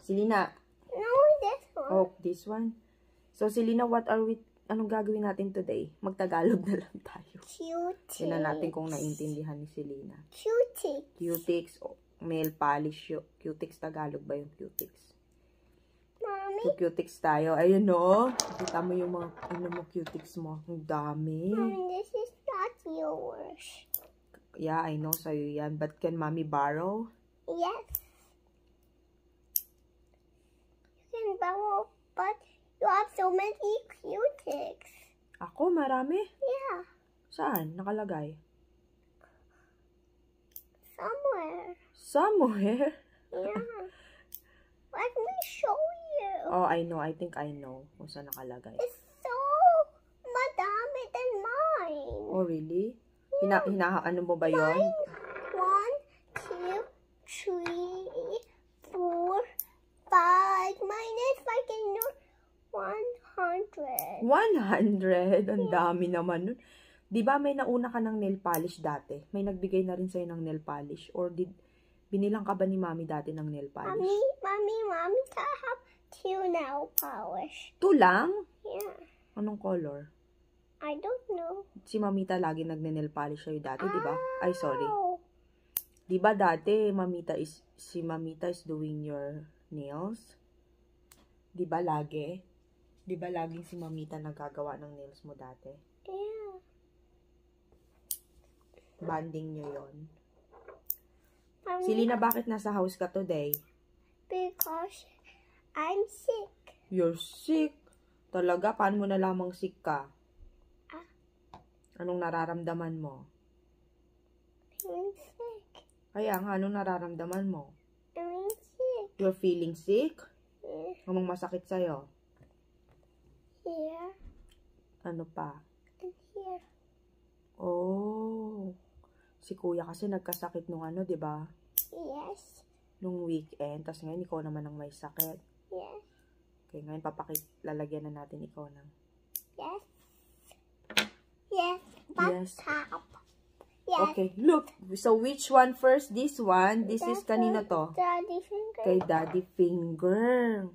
Selena. No, this one. Oh, this one. So, Selena, anong gagawin natin today? Magtagalog na lang tayo. Cutics. Tingnan natin kung naintindihan ni Selena. Cutics. Cutics, nail polish, cutics, Tagalog ba yung cutics? Mommy? So, cutics tayo. Ayun, no? Kita mo yung mga, cutics mo. Ang dami. This is not yours. Yeah, I know, sa'yo yan. But can mommy borrow? Yes. You can borrow, but you have so many cutics. Ako, marami. Yeah. Saan? Nakalagay? Somewhere. Somewhere? Yeah. Let me show you. Oh, I know. I think I know kung saan nakalagay. It's so madami than mine. Oh, really? Ano mo ba yun? 1, 2, 3, 4, 5. Mine is like 100. 100? Ang dami naman nun. Di ba may nauna ka ng nail polish dati? May nagbigay na rin sa'yo ng nail polish? Or binilang ka ba ni mami dati ng nail polish? Mommy, I have 2 nail polish. 2 lang? Yeah. Anong color? I don't know. Si mamita lagi nagne-nail polish sa'yo dati, di ba? Ay, sorry. Ow. Di ba dati, si mamita is doing your nails? Di ba lagi? Di ba laging si mamita nagagawa ng nails mo dati? Yeah. Banding nyo yon. Mommy, Selena, bakit nasa house ka today? because I'm sick. You're sick. Talaga? Paano mo nalamang sick ka? Anong nararamdaman mo? I'm sick. Kaya nga, anong nararamdaman mo? I'm sick. You're feeling sick? Yeah. Anong masakit sa'yo? Here Ano pa? and here. Oh. Si kuya kasi nagkasakit nung di ba? Yes. Nung weekend. Tapos ngayon, ikaw naman ang may sakit. Yes. Okay, ngayon lalagyan na natin ikaw ng... Yes. Yes. Yes. Top. Yes. Okay, look. So, which one first? This one. This is kanino to? Daddy finger. Kay Daddy Finger.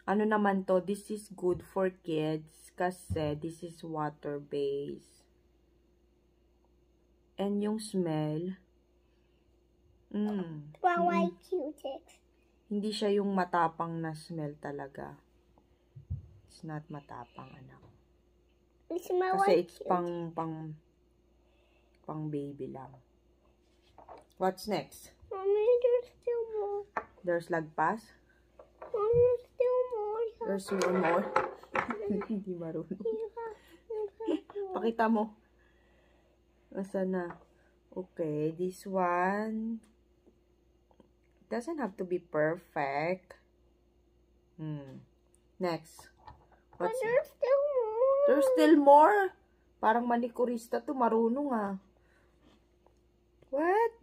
Ano naman to? This is good for kids kasi this is water-based. And yung smell, White cutics. hindi siya yung matapang na smell talaga. It's not matapang, anak. It's my Kasi white it's pang baby lang. What's next? Mommy, there's still more. There's lagpas? Mommy, there's still more. There's more? Hindi marunong. Pakita mo. Asa na? Okay, this one doesn't have to be perfect. Next. But What's there's still more. There's still more? Parang manikurista to, marunong What?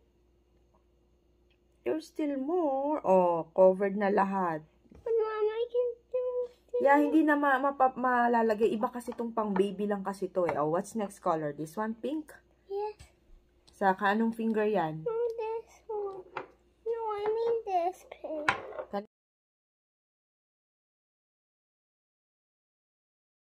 There's still more. Oh, covered na lahat. But Mom, I can still. Yeah, hindi na malalagay. Iba kasi itong pang baby lang kasi to Oh, what's next color? This one, pink? Yes. Sa kanong finger yan?